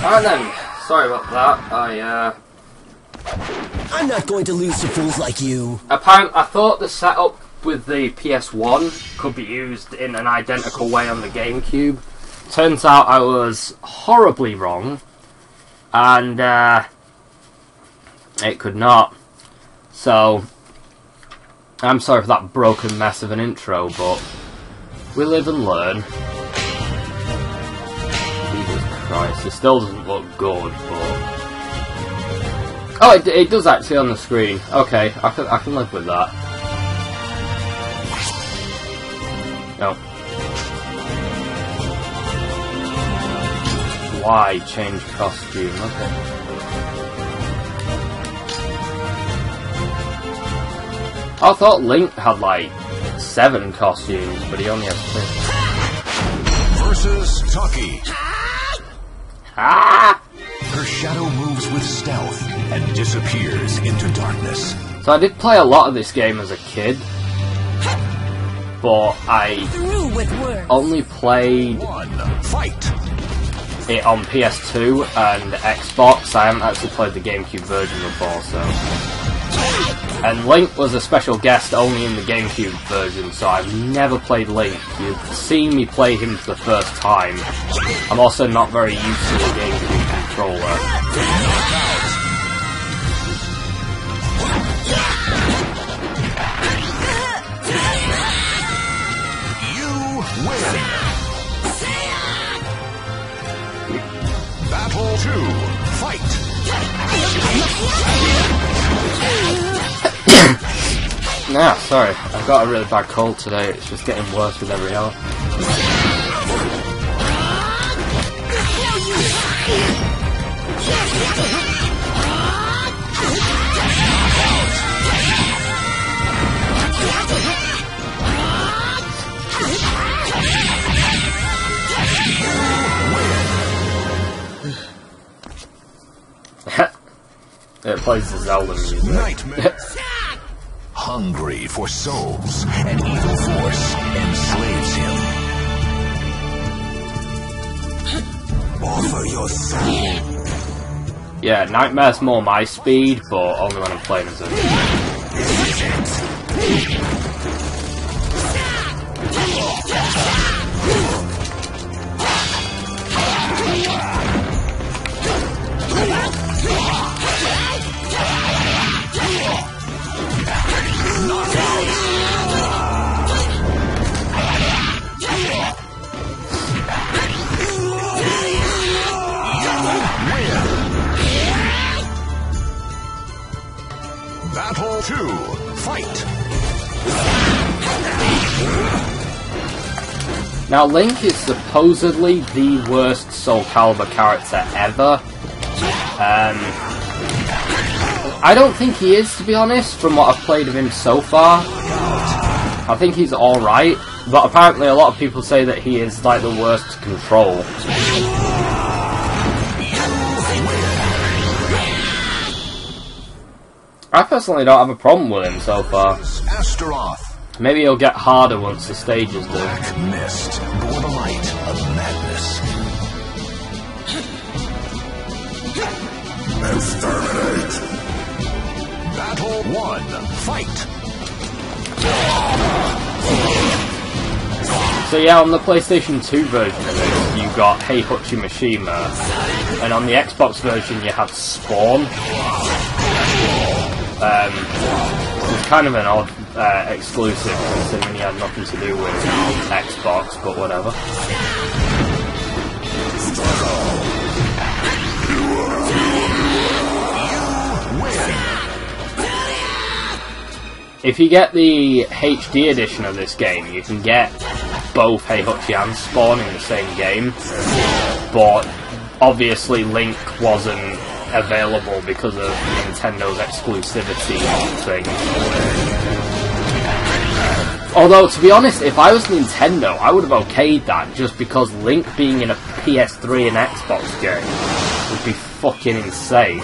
And then, sorry about that, I'm not going to lose to fools like you. Apparently, I thought the setup with the PS1 could be used in an identical way on the GameCube. Turns out I was horribly wrong, and it could not. So, I'm sorry for that broken mess of an intro, but we live and learn. Jesus Christ, it still doesn't look good, but... Oh, it does actually on the screen. Okay, I can live with that. No. Why change costume? Okay. I thought Link had like 7 costumes, but he only has 2. Versus Taki. Ah! Her shadow moves with stealth and disappears into darkness. So I did play a lot of this game as a kid, but I only played it on PS2 and Xbox. I haven't actually played the GameCube version before, so... And Link was a special guest only in the GameCube version, so I've never played Link. You've seen me play him for the first time. I'm also not very used to the GameCube controller. You win. Battle 2. Fight. Nah, sorry. I've got a really bad cold today. It's just getting worse with every hour. It plays the Zelda music. Nightmare. Hungry for souls, an evil force enslaves him. Offer your soul. Yeah, Nightmare's more my speed, but only when I'm playing as him. Battle 2. Fight. Now, Link is supposedly the worst Soul Calibur character ever. I don't think he is, to be honest, from what I've played of him so far. I think he's alright, but apparently a lot of people say that he is like the worst to control. I personally don't have a problem with him so far. Maybe he'll get harder once the stages do. Black mist bore the light of madness. Exterminate. Battle 1. Fight. So yeah, on the PlayStation 2 version of it, you got Heihachi Mishima, and on the Xbox version you had Spawn. It's kind of an odd exclusive, considering he had nothing to do with Xbox, but whatever. If you get the HD edition of this game, you can get both Heihachi and Spawn in the same game, but obviously Link wasn't available because of Nintendo's exclusivity thing. Although, to be honest, if I was Nintendo, I would have okayed that, just because Link being in a PS3 and Xbox game would be fucking insane.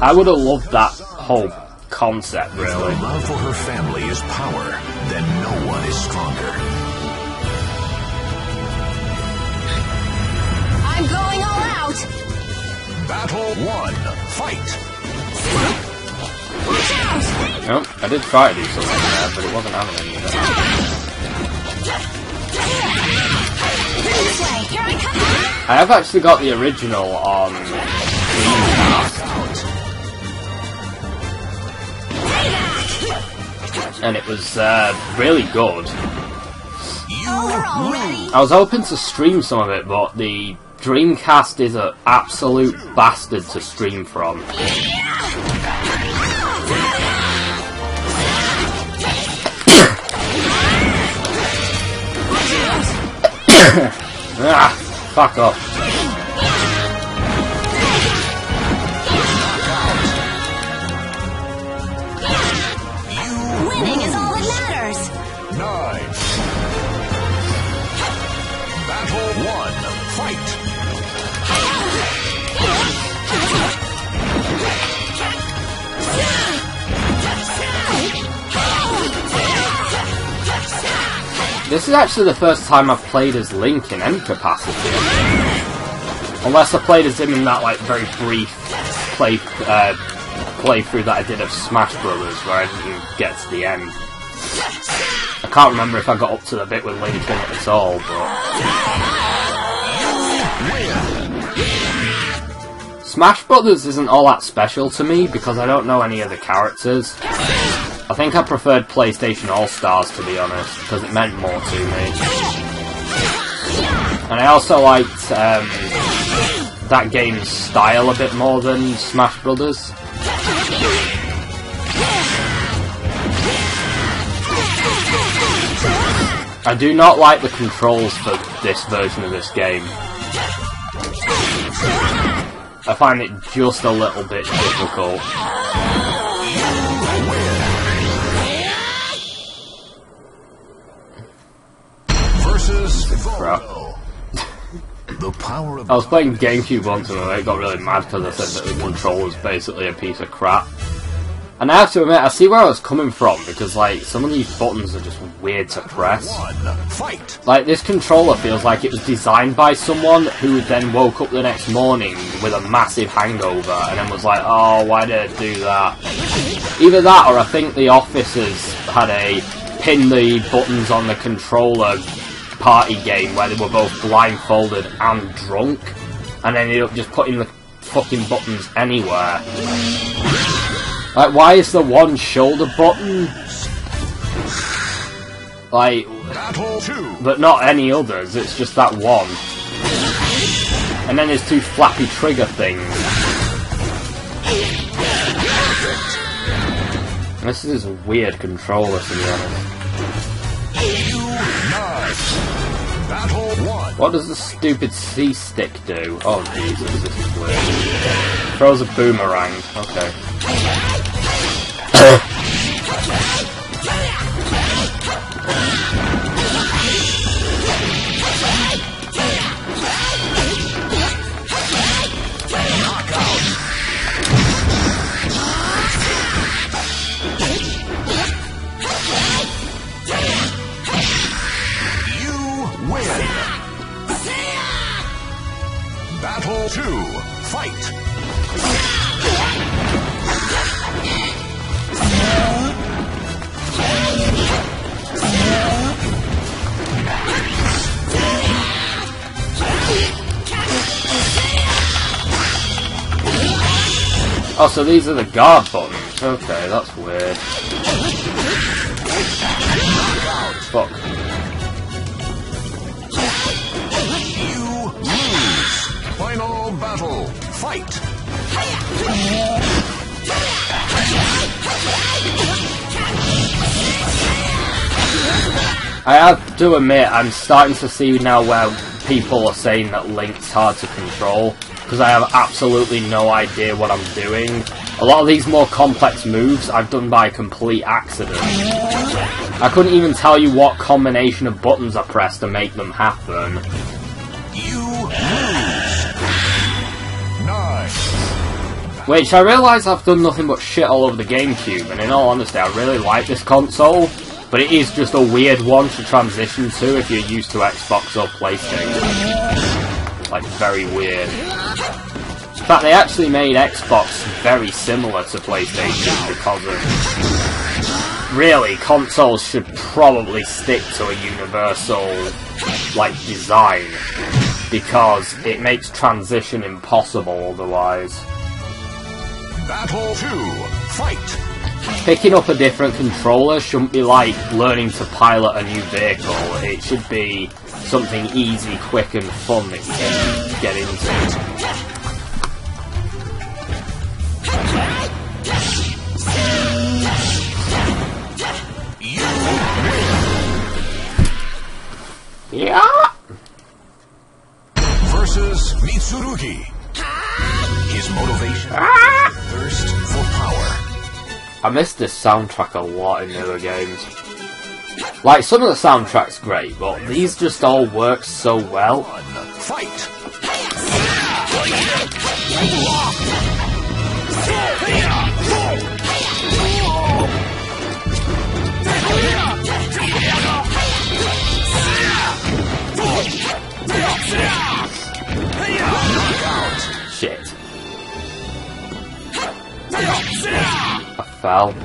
I would have loved that whole concept, really. If love for her family is power, then no one is stronger. I'm going all out! Battle 1, fight! Watch out! Nope, I did try to do something there, but it wasn't happening either. This way! Here I come! I have actually got the original on Dreamcast, and it was really good. Over already! I was hoping to stream some of it, but the Dreamcast is an absolute bastard to stream from. Ah, fuck off. Winning is all that matters! 9. Battle 1, fight! This is actually the first time I've played as Link in any capacity. Unless I played as him in that like very brief playthrough that I did of Smash Brothers, where I didn't even get to the end. I can't remember if I got up to the bit with Link in it at all, but... Smash Brothers isn't all that special to me, because I don't know any of the characters. I think I preferred PlayStation All-Stars, to be honest, because it meant more to me. And I also liked that game's style a bit more than Smash Brothers. I do not like the controls for this version of this game. I find it just a little bit difficult. Crap. The power of I was playing GameCube once and I got really mad because I said that the controller was basically a piece of crap. And I have to admit, I see where I was coming from, because like some of these buttons are just weird to press. fight. Like this controller feels like it was designed by someone who then woke up the next morning with a massive hangover and then was like, oh, why did I do that? Either that or I think the officers had a pin the buttons on the controller party game where they were both blindfolded and drunk, and ended up just putting the fucking buttons anywhere. Like, why is the one shoulder button? Like, but not any others, it's just that one. And then there's two flappy trigger things. This is a weird controller, to be honest. What does the stupid C-stick do? Oh Jesus, this is weird. Throws a boomerang. Okay. Battle 2, fight! Oh, so these are the guard buttons. Okay, that's weird. Fuck. Final battle, fight! I have to admit, I'm starting to see now where people are saying that Link's hard to control. because I have absolutely no idea what I'm doing. A lot of these more complex moves I've done by complete accident. I couldn't even tell you what combination of buttons I pressed to make them happen. You lose. 9. Which I realise I've done nothing but shit all over the GameCube, and in all honesty I really like this console, but it is just a weird one to transition to if you're used to Xbox or PlayStation. Like, very weird. In fact, they actually made Xbox very similar to PlayStation because of... Really, consoles should probably stick to a universal, like, design, because it makes transition impossible otherwise. Battle 2. Fight. Picking up a different controller shouldn't be like learning to pilot a new vehicle. It should be something easy, quick and fun that you can get into. Yeah. Versus Mitsurugi. His motivation, thirst for power. I miss this soundtrack a lot in newer games. Like, some of the soundtrack's great, but these just all work so well. Fight. Shit. I fell. Too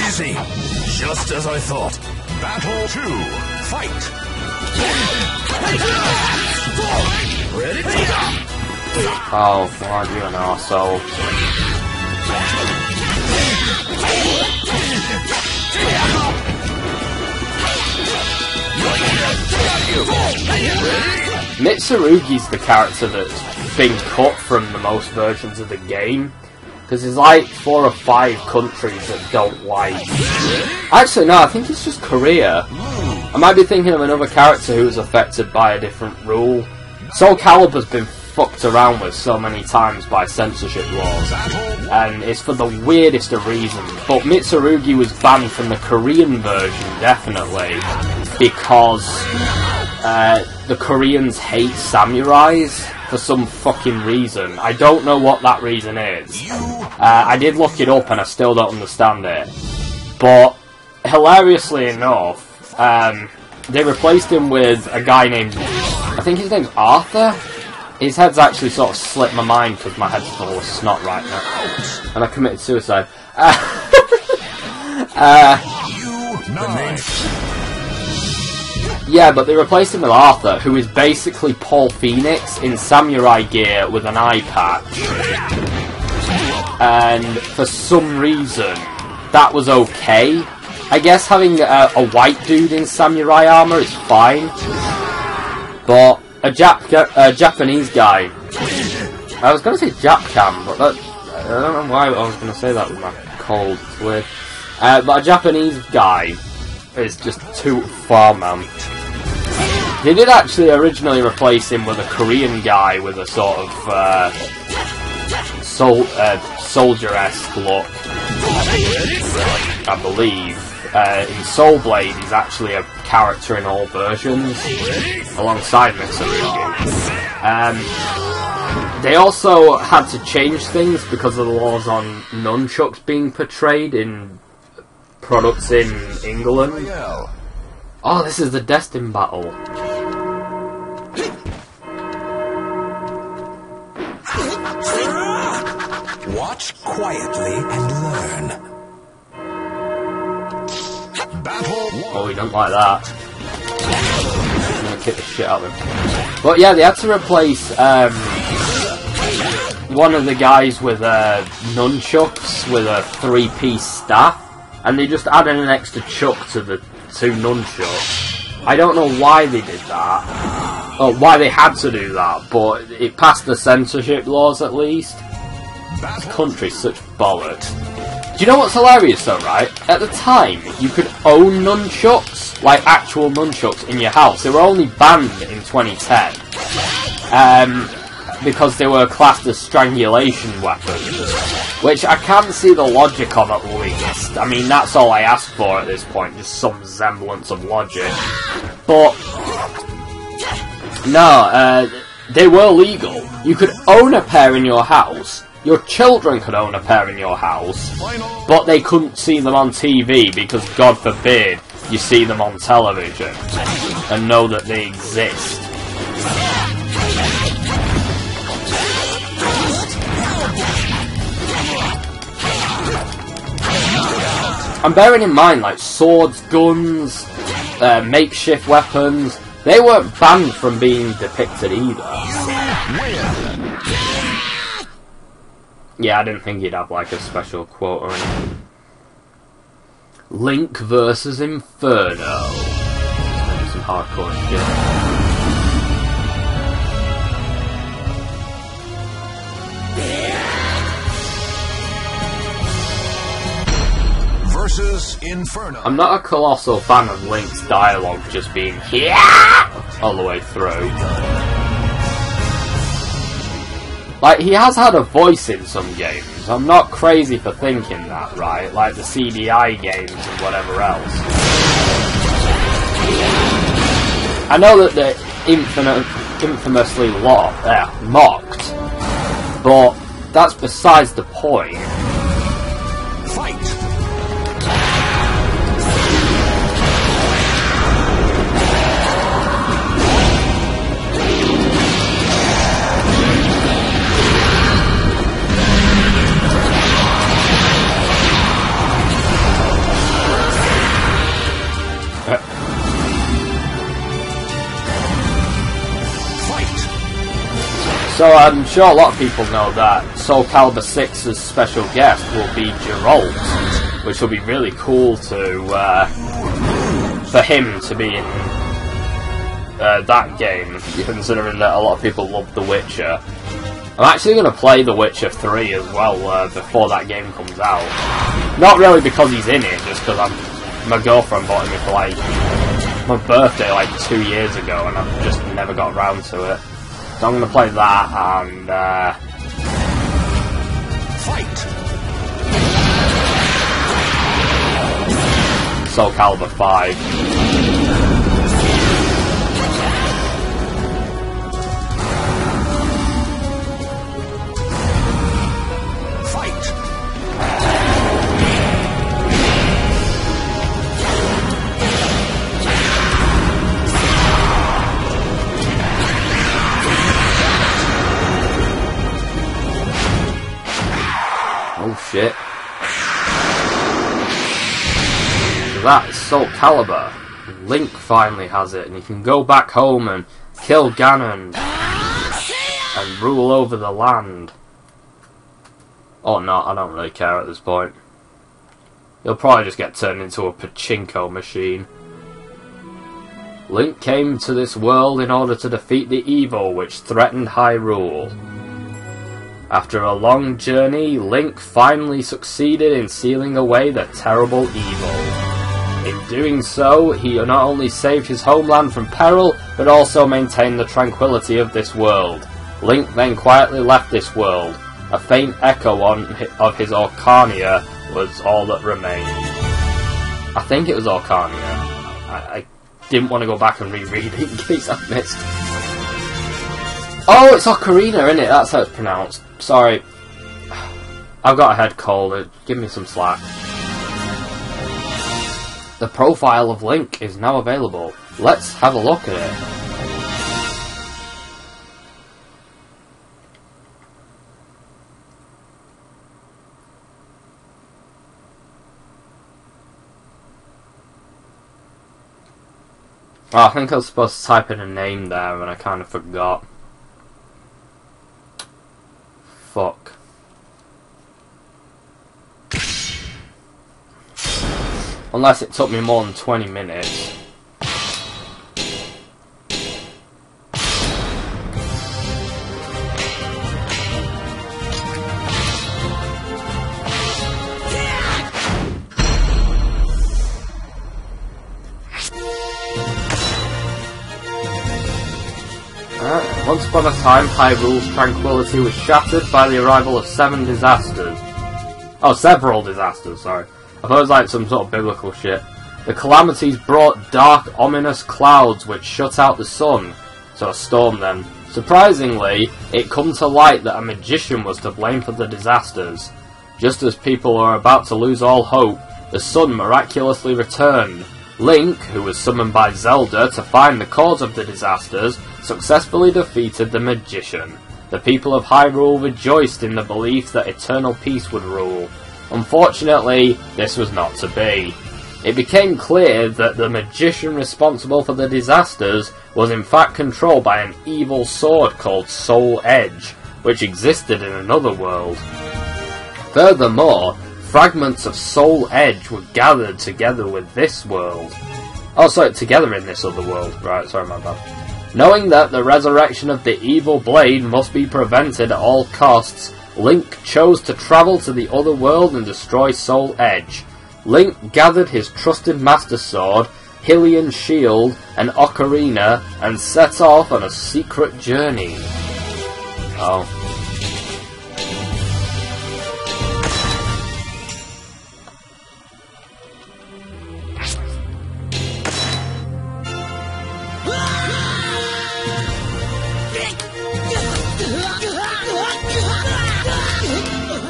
easy. Just as I thought. Battle 2. Fight. Ready? Oh god, you're an arsehole. Mitsurugi's the character that's been cut from the most versions of the game, because there's like 4 or 5 countries that don't like... Actually no, I think it's just Korea. I might be thinking of another character who was affected by a different rule. Soul Calibur's been fucked around with so many times by censorship laws, and it's for the weirdest of reasons. But Mitsurugi was banned from the Korean version, definitely, because the Koreans hate samurais for some fucking reason. I don't know what that reason is. I did look it up and I still don't understand it. But, hilariously enough, they replaced him with a guy named... I think his name's Arthur? His head's actually sort of slipped my mind because my head's full of snot right now. And I committed suicide. Yeah, but they replaced him with Arthur, who is basically Paul Phoenix in samurai gear with an eye patch. And for some reason, that was okay. I guess having a white dude in samurai armor is fine. But a Japanese guy... I was going to say Japcam, but that, I don't know why I was going to say that with my cold. It's weird. But a Japanese guy is just too far, man. They did actually originally replace him with a Korean guy with a sort of soldier-esque look, I believe. In Soul Blade, he's actually a character in all versions, alongside Mitsurugi. They also had to change things because of the laws on nunchucks being portrayed in products in England. Oh, this is the Destin battle. Watch quietly and learn. Battle. Oh, we don't like that. I'm gonna kick the shit out of him. But yeah, they had to replace one of the guys with nunchucks with a 3-piece staff, and they just added an extra chuck to the 2 nunchucks. I don't know why they did that, or why they had to do that, but it passed the censorship laws at least. This country's such bollocks. Do you know what's hilarious though, right? At the time, you could own nunchucks, like actual nunchucks, in your house. They were only banned in 2010. because they were classed as strangulation weapons, which I can see the logic of at least. I mean, that's all I ask for at this point, just some semblance of logic. But no, they were legal. You could own a pair in your house. Your children could own a pair in your house, but they couldn't see them on TV because, God forbid, you see them on television and know that they exist. And bearing in mind, like, swords, guns, makeshift weapons, they weren't banned from being depicted either. Yeah, I didn't think he'd have, like, a special quote or anything. Link versus Inferno. Maybe some hardcore shit. Versus Inferno. I'm not a colossal fan of Link's dialogue just being here all the way through. Like, he has had a voice in some games. I'm not crazy for thinking that, right? Like the CDI games and whatever else. I know that they're infamously mocked, but that's besides the point. Fight! So I'm sure a lot of people know that Soul Calibur 6's special guest will be Geralt, which will be really cool to for him to be in that game, considering that a lot of people love The Witcher. I'm actually going to play The Witcher 3 as well before that game comes out. Not really because he's in it, just because my girlfriend bought it for like my birthday like 2 years ago, and I've just never got around to it. So I'm going to play that and fight! Soul Calibur 5. Oh shit. So that is Soul Calibur. Link finally has it, and he can go back home and kill Ganon and rule over the land. Or not, I don't really care at this point. He'll probably just get turned into a pachinko machine. Link came to this world in order to defeat the evil which threatened Hyrule. After a long journey, Link finally succeeded in sealing away the terrible evil. In doing so, he not only saved his homeland from peril, but also maintained the tranquility of this world. Link then quietly left this world. A faint echo of his Orcania was all that remained. I think it was Orcania. I didn't want to go back and reread it in case I missed. Oh, it's Ocarina, isn't it? That's how it's pronounced. Sorry. I've got a head cold. Give me some slack. The profile of Link is now available. Let's have a look at it. Oh, I think I was supposed to type in a name there and I kind of forgot. Fuck. Unless it took me more than 20 minutes. Alright, Once upon a time, Hyrule's tranquility was shattered by the arrival of several disasters, sorry. I thought it was like some sort of biblical shit. The calamities brought dark, ominous clouds which shut out the sun. So a storm then. Surprisingly, it come to light that a magician was to blame for the disasters. Just as people were about to lose all hope, the sun miraculously returned. Link, who was summoned by Zelda to find the cause of the disasters, successfully defeated the magician. The people of Hyrule rejoiced in the belief that eternal peace would rule. Unfortunately, this was not to be. It became clear that the magician responsible for the disasters was in fact controlled by an evil sword called Soul Edge, which existed in another world. Furthermore, fragments of Soul Edge were gathered together with this world. Oh, sorry, together in this other world. Right, sorry, my bad. Knowing that the resurrection of the evil blade must be prevented at all costs, Link chose to travel to the other world and destroy Soul Edge. Link gathered his trusted Master Sword, Hylian's Shield, and Ocarina, and set off on a secret journey. Oh.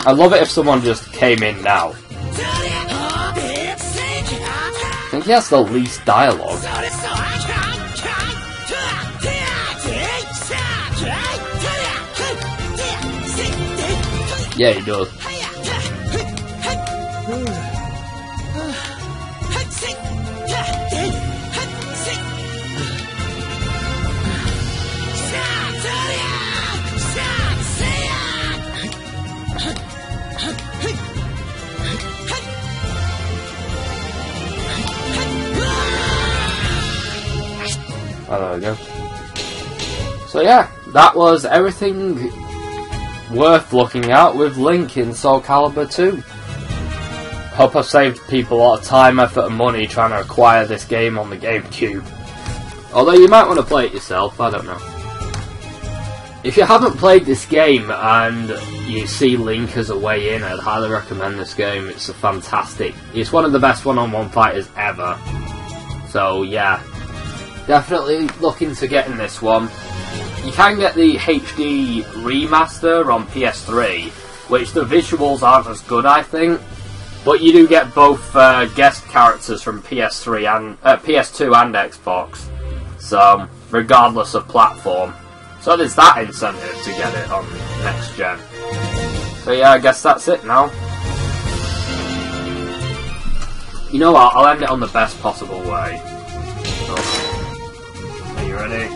I love it if someone just came in now. I think he has the least dialogue. Yeah, he does. Oh, there we go. So yeah, that was everything worth looking at with Link in Soul Calibur 2. Hope I've saved people a lot of time, effort and money trying to acquire this game on the GameCube. Although you might want to play it yourself, I don't know. If you haven't played this game and you see Link as a way in, I'd highly recommend this game. It's it's one of the best one-on-one fighters ever. So yeah. Definitely look into getting this one. You can get the HD remaster on PS3, which the visuals aren't as good, I think. But you do get both guest characters from PS2 and Xbox. So, regardless of platform. So there's that incentive to get it on next gen. So yeah, I guess that's it now. You know what, I'll end it on the best possible way. So, are you ready?